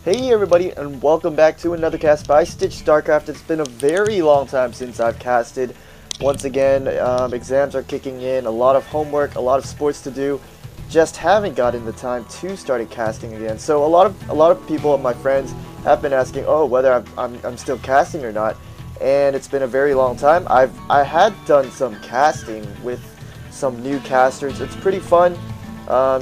Hey everybody, and welcome back to another cast by Stitch StarCraft. It's been a very long time since I've casted. Once again, exams are kicking in, a lot of homework, a lot of sports to do. Just haven't gotten the time to start casting again. So a lot of people, my friends, have been asking, oh, whether I'm still casting or not. And it's been a very long time. I had done some casting with some new casters. It's pretty fun.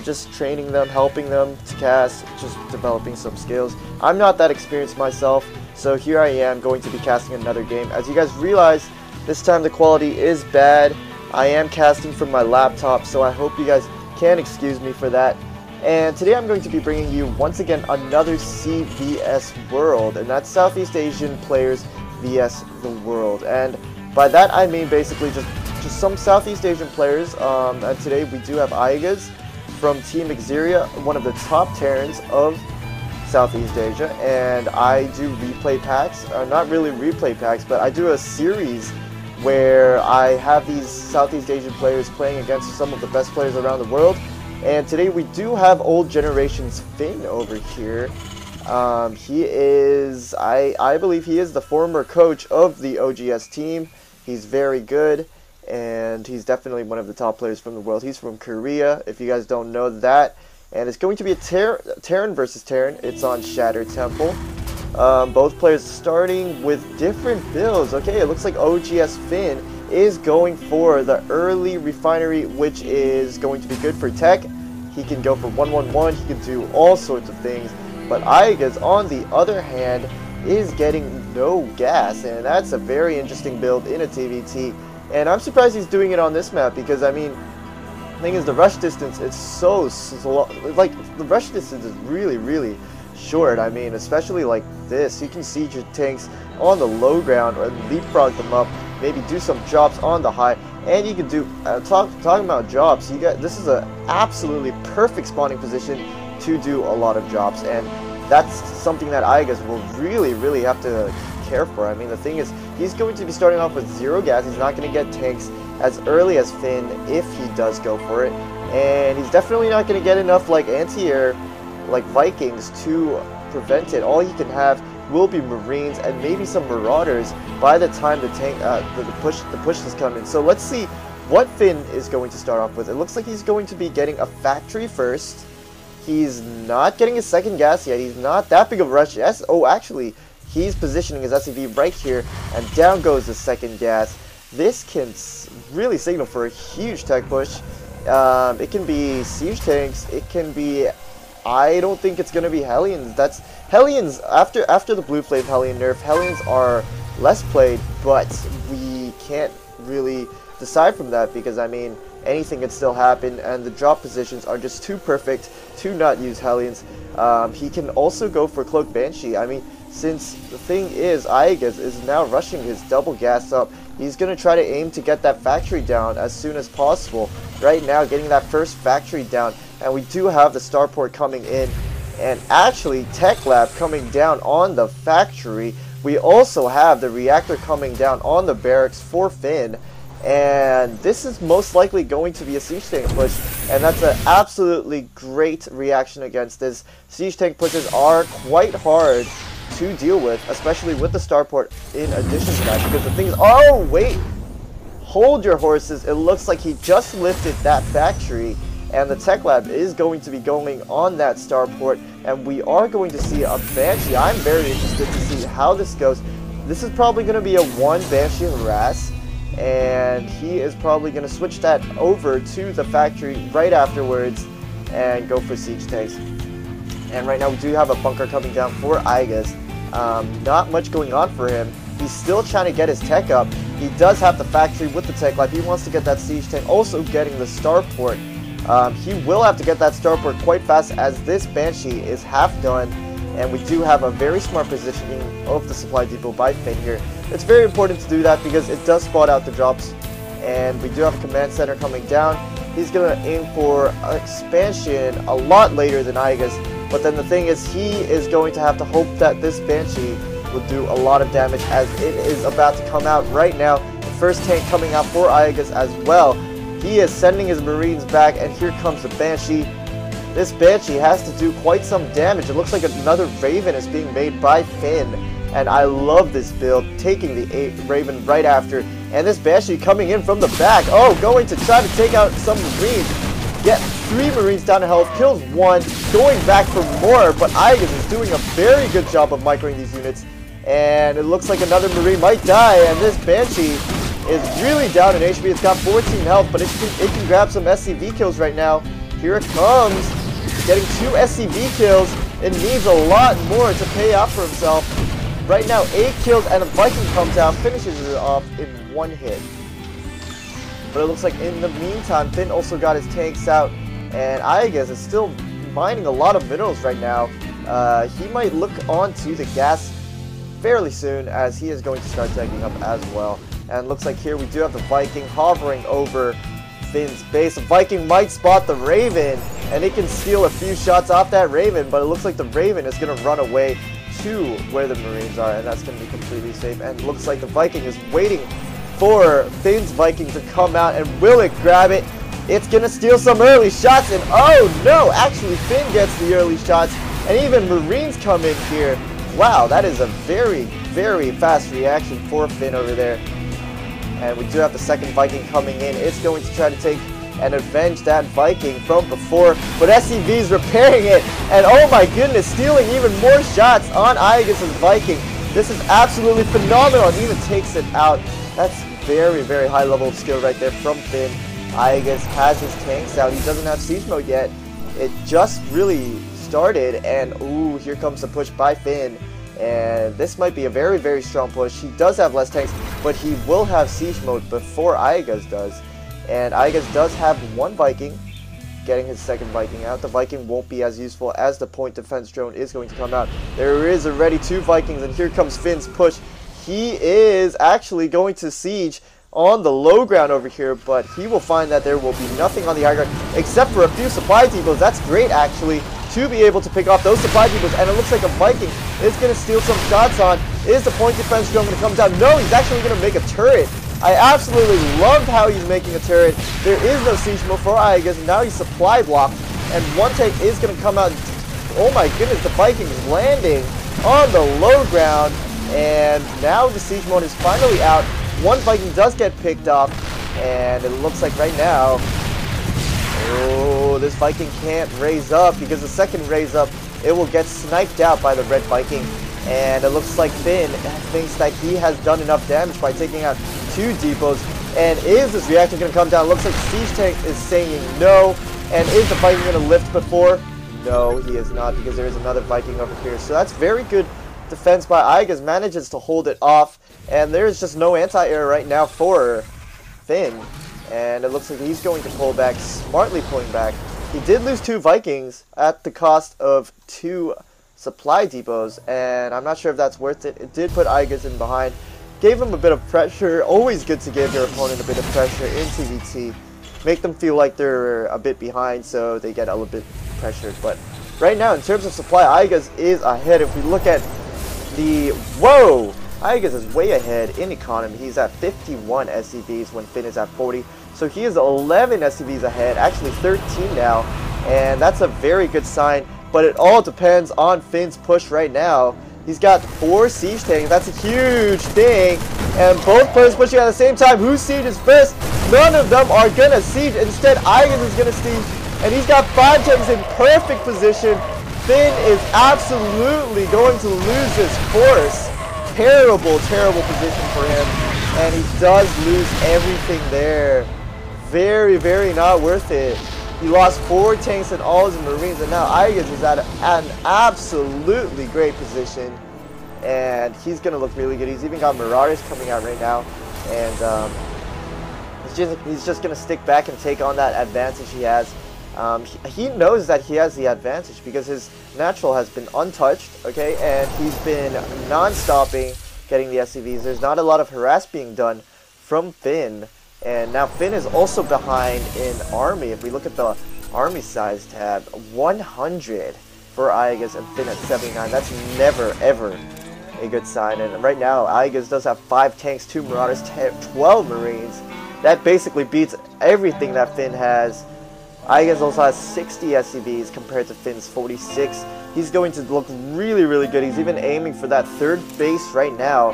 Just training them, helping them to cast, just developing some skills. I'm not that experienced myself, so here I am going to be casting another game. As you guys realize, this time the quality is bad. I am casting from my laptop, so I hope you guys can excuse me for that. And today I'm going to be bringing you, once again, another CVS World, and that's Southeast Asian players vs the world. And by that I mean basically just some Southeast Asian players. And today we do have iAguz from Team xGKing, one of the top Terrans of Southeast Asia, and I do replay packs, not really replay packs, but I do a series where I have these Southeast Asian players playing against some of the best players around the world. And today we do have old generation's Finn over here. He is, I believe he is the former coach of the OGS team. He's very good, and he's definitely one of the top players from the world. He's from Korea, if you guys don't know that. And it's going to be a Terran versus Terran. It's on Shattered Temple. Both players starting with different builds. Okay, it looks like oGsFin is going for the early refinery, which is going to be good for tech. He can go for 1-1-1. He can do all sorts of things. But iAguz, on the other hand, is getting no gas. And that's a very interesting build in a TvT. And I'm surprised he's doing it on this map because, I mean, the thing is, the rush distance is so slow. Like, the rush distance is really short. I mean, especially like this. You can siege your tanks on the low ground and leapfrog them up, maybe do some jobs on the high. And you can do, talking about jobs, this is an absolutely perfect spawning position to do a lot of jobs. And that's something that iAguz will really have to care for. I mean, the thing is, he's going to be starting off with 0 gas. He's not going to get tanks as early as Finn if he does go for it, and he's definitely not going to get enough like anti-air like Vikings to prevent it. All he can have will be Marines and maybe some Marauders by the time the tank the push is coming. So let's see what Finn is going to start off with. It looks like he's going to be getting a factory first. He's not getting his second gas yet. He's not that big of a rush. Yes. Oh, actually, he's positioning his SCV right here, and down goes the second gas. This can really signal for a huge tech push. It can be siege tanks. It can be, I don't think it's going to be Hellions. That's Hellions, after the Blue Flame Hellion nerf, Hellions are less played, but we can't really decide from that because, I mean, anything can still happen, and the drop positions are just too perfect to not use Hellions. He can also go for Cloak Banshee. I mean, since the thing is, iAguz is now rushing his double gas up, he's going to try to aim to get that factory down as soon as possible. Right now, getting that first factory down, and we do have the starport coming in, and actually Tech Lab coming down on the factory. We also have the reactor coming down on the barracks for Finn, and this is most likely going to be a siege tank push, and that's an absolutely great reaction against this. Siege tank pushes are quite hard to deal with, especially with the starport in addition to that, because the thing is, oh wait, hold your horses. It looks like he just lifted that factory, and the Tech Lab is going to be going on that starport, and we are going to see a Banshee. I'm very interested to see how this goes. This is probably going to be a 1 Banshee harass, and he is probably going to switch that over to the factory right afterwards and go for siege tanks. And right now we do have a bunker coming down for iAguz. Not much going on for him. He's still trying to get his tech up. He does have the factory with the tech lab. He wants to get that siege tank, also getting the starport. He will have to get that starport quite fast as this Banshee is half done. And we do have a very smart positioning of the supply depot by Finn here. It's very important to do that because it does spot out the drops. And we do have a command center coming down. He's going to aim for expansion a lot later than iAguz. But then the thing is, he is going to have to hope that this Banshee will do a lot of damage, as it is about to come out right now. The first tank coming out for iAguz as well. He is sending his Marines back, and here comes the Banshee. this Banshee has to do quite some damage. It looks like another Raven is being made by Finn, and I love this build, taking the Raven right after, and this Banshee coming in from the back. Oh, going to try to take out some Marines. Get 3 Marines down to health, kills 1, going back for more, but iAguz is doing a very good job of microing these units, and it looks like another Marine might die, and this Banshee is really down in HP. It's got 14 health, but it can grab some SCV kills right now. Here it comes, getting 2 SCV kills. It needs a lot more to pay off for himself. Right now, 8 kills, and a Viking comes out, finishes it off in 1 hit. But it looks like in the meantime, Finn also got his tanks out, and iAguz is still mining a lot of minerals right now. He might look onto the gas fairly soon, as he is going to start tagging up as well. And it looks like here we do have the Viking hovering over Finn's base. The Viking might spot the Raven, and it can steal a few shots off that Raven, but it looks like the Raven is going to run away to where the Marines are, and that's going to be completely safe. And it looks like the Viking is waiting for Finn's Viking to come out, and will it grab it? It's gonna steal some early shots, and oh no, actually Finn gets the early shots, and even Marines come in here. Wow, that is a very, very fast reaction for Finn over there. And we do have the second Viking coming in. It's going to try to take and avenge that Viking from before, but SCV's repairing it, and oh my goodness, stealing even more shots on iAguz's Viking. This is absolutely phenomenal, and even takes it out. That's very, very high level of skill right there from Finn. iAguz has his tanks out. He doesn't have siege mode yet. It just really started, and ooh, here comes the push by Finn. And this might be a very, very strong push. He does have less tanks, but he will have siege mode before iAguz does. And iAguz does have 1 Viking, getting his second Viking out. The Viking won't be as useful as the point defense drone is going to come out. There is already 2 Vikings, and here comes Finn's push. He is actually going to siege on the low ground over here, but he will find that there will be nothing on the high ground except for a few supply depots. That's great, actually, to be able to pick off those supply depots, and it looks like a Viking is going to steal some shots on. Is the point defense drone going to come down? No, he's actually going to make a turret. I absolutely loved how he's making a turret. There is no siege mode for iAguz, and now he's supply blocked, and 1 tank is going to come out. Oh my goodness, the Viking is landing on the low ground, and now the siege mode is finally out. 1 Viking does get picked off, and it looks like right now, oh, this Viking can't raise up, because the second raise up, it will get sniped out by the red Viking. And it looks like Finn thinks that he has done enough damage by taking out 2 depots. And is this reactor going to come down? It looks like Siege Tank is saying no. And is the Viking going to lift before? No, he is not, because there is another Viking over here. So that's very good defense by iAguz. Manages to hold it off. And there's just no anti-air right now for Finn. And it looks like he's going to pull back, smartly pulling back. He did lose 2 Vikings at the cost of 2 supply depots, and I'm not sure if that's worth it. It did put iAguz in behind, gave him a bit of pressure. Always good to give your opponent a bit of pressure in TvT. Make them feel like they're a bit behind, so they get a little bit pressured. But right now, in terms of supply, iAguz is ahead. If we look at the... Whoa! iAguz is way ahead in economy. He's at 51 SCVs when Finn is at 40. So he is 11 SCVs ahead, actually 13 now. And that's a very good sign. But it all depends on Finn's push right now. He's got 4 siege tanks. That's a huge thing. And both players pushing at the same time. Who sieges first? None of them are going to siege. Instead, iAguz is going to siege. And he's got 5 tanks in perfect position. Finn is absolutely going to lose his force. Terrible, terrible position for him. And he does lose everything there. Very, very not worth it. He lost 4 tanks and all his Marines, and now iAguz is at an absolutely great position. And he's going to look really good. He's even got Marauders coming out right now. And he's just going to stick back and take on that advantage he has. He knows that he has the advantage because his natural has been untouched, okay? And he's been non-stopping getting the SCVs. There's not a lot of harass being done from Finn. And now Finn is also behind in army. If we look at the army size tab, 100 for iAguz and Finn at 79. That's never, ever a good sign. And right now, iAguz does have 5 tanks, 2 Marauders, 12 Marines. That basically beats everything that Finn has. IEGUZ also has 60 SCVs compared to Finn's 46. He's going to look really, really good. He's even aiming for that third base right now.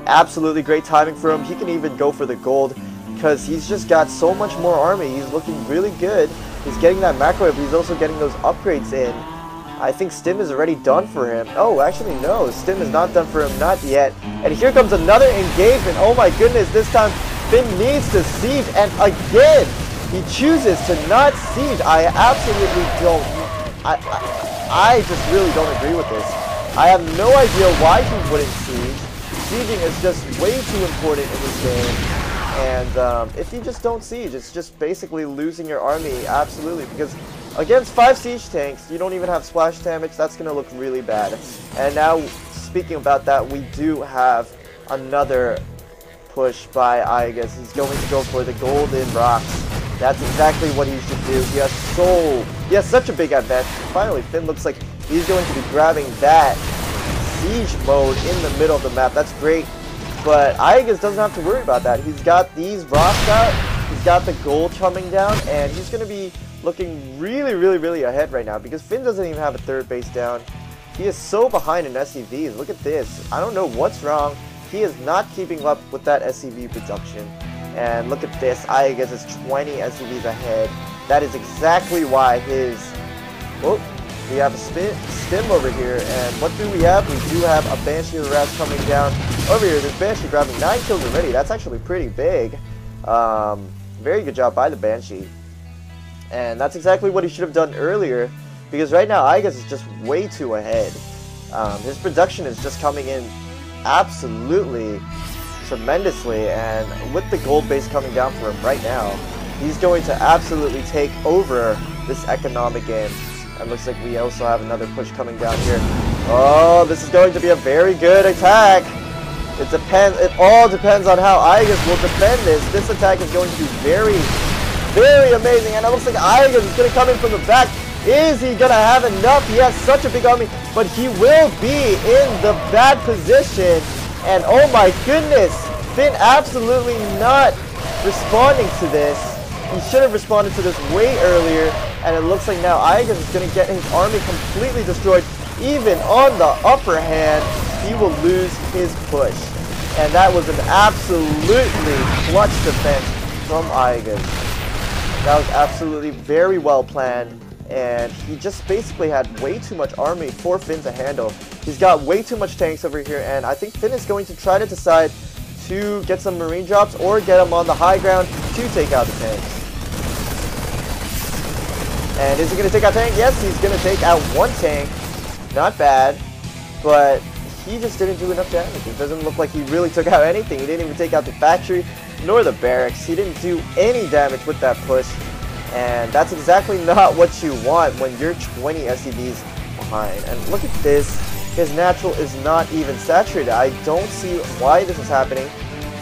Absolutely great timing for him. He can even go for the gold because he's just got so much more army. He's looking really good. He's getting that macro, but he's also getting those upgrades in. I think Stim is already done for him. Oh, actually no, Stim is not done for him, not yet. And here comes another engagement. Oh my goodness, this time Finn needs to siege, and again, he chooses to not siege. I absolutely don't, I just really don't agree with this. I have no idea why he wouldn't siege. Sieging is just way too important in this game. And if you just don't siege, it's just basically losing your army, absolutely. Because against 5 siege tanks, you don't even have splash damage. That's going to look really bad. And now, speaking about that, we do have another push by IEGUZ. He's going to go for the golden rocks. That's exactly what he should do. He has such a big advantage. Finally, Finn looks like he's going to be grabbing that siege mode in the middle of the map. That's great. But IEGUZ doesn't have to worry about that. He's got these rocks out. He's got the gold coming down. And he's going to be looking really, really, really ahead right now. Because Finn doesn't even have a third base down. He is so behind in SCVs. Look at this. I don't know what's wrong. He is not keeping up with that SCV production. And look at this. IEGUZ is 20 SCVs ahead. That is exactly why his... Oh, we have a Stim over here. And what do we have? We do have a Banshee harass coming down over here. This Banshee grabbing 9 kills already. That's actually pretty big. Very good job by the Banshee. And that's exactly what he should have done earlier. Because right now, IEGUZ is just way too ahead. His production is just coming in absolutely tremendously, and with the gold base coming down for him right now, he's going to absolutely take over this economic game. And looks like we also have another push coming down here. Oh, this is going to be a very good attack. It all depends on how IEGUZ will defend this. This attack is going to be very, very amazing, and it looks like IEGUZ is going to come in from the back. Is he going to have enough? He has such a big army, but he will be in the bad position. And oh my goodness, Finn absolutely not responding to this. He should have responded to this way earlier. And it looks like now IEGUZ is going to get his army completely destroyed. Even on the upper hand, he will lose his push. And that was an absolutely clutch defense from IEGUZ. That was absolutely very well planned. And he just basically had way too much army for Finn to handle. He's got way too much tanks over here, and I think Finn is going to try to decide to get some marine drops or get him on the high ground to take out the tanks. And is he going to take out tank? Yes, he's going to take out 1 tank. Not bad, but he just didn't do enough damage. It doesn't look like he really took out anything. He didn't even take out the factory nor the barracks. He didn't do any damage with that push. And that's exactly not what you want when you're 20 SCVs behind. And look at this. His natural is not even saturated. I don't see why this is happening.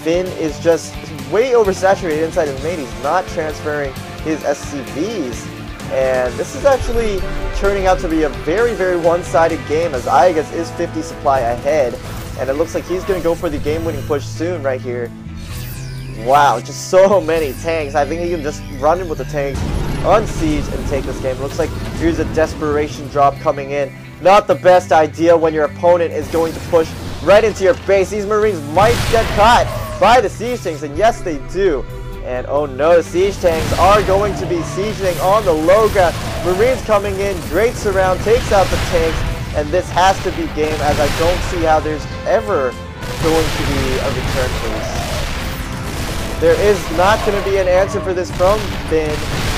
Finn is just way oversaturated inside his main. He's not transferring his SCVs. And this is actually turning out to be a very, very one-sided game as IEGUZ is 50 supply ahead. And it looks like he's going to go for the game-winning push soon right here. Wow, just so many tanks. I think he can just run in with the tanks, unsiege, and take this game. Looks like here's a desperation drop coming in. Not the best idea when your opponent is going to push right into your base. These Marines might get caught by the siege tanks, and yes, they do. And oh no, the siege tanks are going to be sieging on the low ground. Marines coming in, great surround, takes out the tanks, and this has to be game, as I don't see how there's ever going to be a return place. There is not going to be an answer for this from Finn.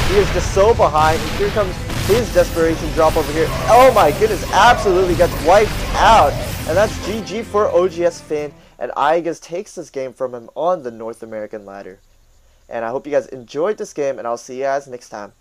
He is just so behind. And here comes his desperation drop over here. Oh my goodness, absolutely gets wiped out. And that's GG for oGsFin. And IEGUZ takes this game from him on the North American ladder. And I hope you guys enjoyed this game, and I'll see you guys next time.